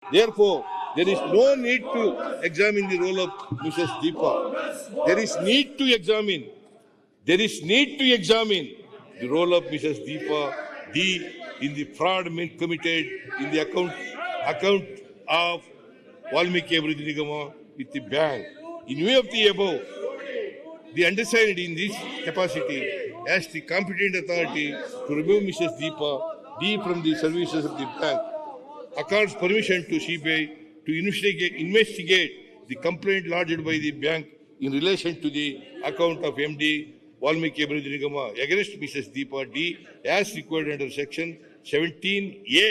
Therefore, there is no need to examine the role of Mrs. Deepa. There is need to examine the role of Mrs. Deepa D in the fraud committed in the account of Valmiki Abhivruddhi Nigama with the bank. In view of the above, the undersigned in this capacity as the competent authority to remove Mrs. Deepa D from the services of the bank accords permission to CBI to investigate the complaint lodged by the bank in relation to the account of MD Valmiki Abhivruddhi Nigama against Mrs. Deepa D as required under Section 17A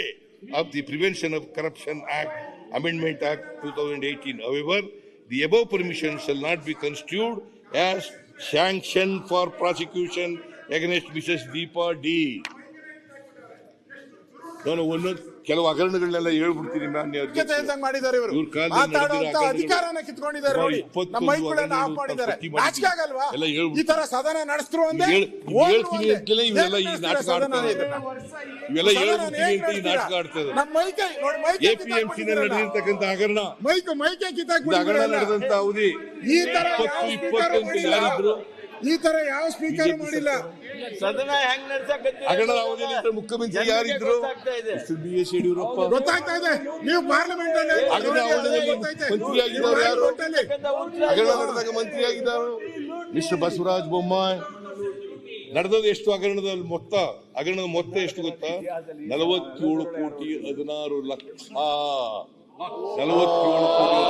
of the Prevention of Corruption Act, Amendment Act 2018. However, the above permission shall not be construed as sanction for prosecution against Mrs. Deepa D. ನಾನು ಒಂದೊಂದು ಕೆಲವು ಹಗರಣಗಳನ್ನೆಲ್ಲ ಹೇಳ್ಬಿಡ್ತೀನಿ. ಮಾಡಿದ್ದಾರೆ ಇವರು ಮಾತಾಡುವಂತ ಅಧಿಕಾರನ ಕಿತ್ಕೊಂಡಿದ್ದಾರೆ ನೋಡಿ. ನಮ್ಮ ಮೈಕ್ಗಳನ್ನ of ಮಾಡಿದ್ದಾರೆ. ನಾಚಿಕೆ ಆಗಲ್ವಾ? ಈ ತರ ಸದನ ನಡೆಸ್ರು ಅಂದ್ರೆ ಹೇಳ್ತೀನಿ ಅಂತಲೇ ಇವೆಲ್ಲ ಈ ನಾಟಕ ಆಡ್ತಾರೆ. ಇವೆಲ್ಲ ಹೇಳ್ಬಿಡ್ತೀನಿ ಅಂತ ಈ ನಾಟಕ ಆಡ್ತಾರೆ. ನಮ್ಮ ಮೈಕೆ ನೋಡಿ, ಮೈಕೆ APMC ನಲ್ಲಿ ನಡೆದಿರ್ತಕ್ಕಂಥ ಹಗರಣ, ಮೈಕೆ ಕಿತ್ತಾಕ್ಬಿಟ್ಟು ಹಗರಣ ನಡೆದಂತ ಅವಧಿ ಈ ತರ 20-20 ಯಾರಿದ್ರು? ಈ ತರ ಯಾವ ಸ್ಪೀಕರ್ ಮಾಡಿಲ್ಲ. ಸದನ ಹೆಂಗ್ ನಡ್ಸಕ್ಕೆ ಹಗರಣ ಅವಧಿಯಲ್ಲಿ ಮುಖ್ಯಮಂತ್ರಿ ಯಾರಿದ್ರು? BS ಯಡಿಯೂರಪ್ಪ. ಗೊತ್ತಾಗ್ತಾ ಇದೆ. ನೀವು ಪಾರ್ಲಿಮೆಂಟ್ ಅಲ್ಲಿ ಹಗರಣ ಅವಧಿಯಲ್ಲಿ ಮಂತ್ರಿಯಾಗಿದ್ದವರು ಯಾರು? ಹಗರಣ ನಡೆದಾಗ ಮಂತ್ರಿಯಾಗಿದ್ದವರು ಮಿಸ್ಟರ್ ಬಸವರಾಜ ಬೊಮ್ಮಾಯಿ. ನಡೆದದ್ದು ಎಷ್ಟು ಹಗರಣದ ಮೊತ್ತ ಎಷ್ಟು ಗೊತ್ತಾ? 47,16,00,000. 47 ಕೋಟಿ.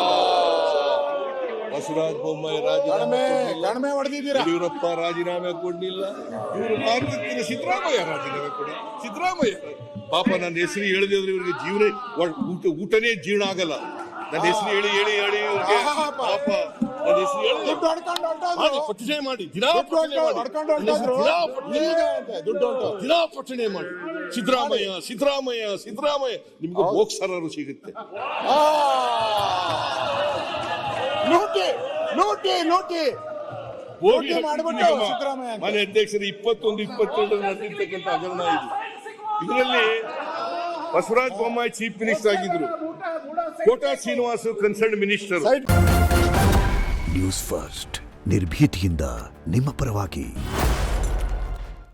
ಬಸವರಾಜ ಬೊಮ್ಮಾಯಿ ರಾಜೀನಾಮೆ ಹೊಡೆದಿದ್ದೀರಾ? ಯಡಿಯೂರಪ್ಪ ರಾಜೀನಾಮೆ ಕೊಡ್ಲಿಲ್ಲ. ಇವರು ಮಾತುಕತೆ ಸಿದ್ದರಾಮಯ್ಯ ರಾಜೀನಾಮೆ ಕೊಡಿ. ಸಿದ್ದರಾಮಯ್ಯ ಪಾಪ ನನ್ನ ಹೆಸರು ಹೇಳಿದ್ರೆ ಇವ್ರಿಗೆ ಜೀವನ ಊಟನೇ ಜೀರ್ಣ ಆಗಲ್ಲ. ನನ್ನ ಹೆಸರು ಹೇಳಿ ಪಾಪ ನನ್ನ ಹೆಸರು ಹೇಳಿ ಪಠಣೆ ಮಾಡಿ ದಿನಾ ಪಠಣೆ ಮಾಡಿ ಸಿದ್ದರಾಮಯ್ಯ ನಿಮ್ಗೆ ಬೋಕ್ಸರಾರು ಸಿಗುತ್ತೆ. ಮನೆ ಅಧ್ಯಕ್ಷರು 21-22 ನಡೆದಿರ್ತಕ್ಕಂಥ ಹಗರಣ ಇದು. ಇದರಲ್ಲಿ ಬಸವರಾಜ ಬೊಮ್ಮಾಯಿ ಚೀಫ್ ಮಿನಿಸ್ಟರ್ ಆಗಿದ್ರು, Kota Srinivas concern minister. News first ನಿರ್ಭೀತಿಯಿಂದ ನಿಮ್ಮ ಪರವಾಗಿ.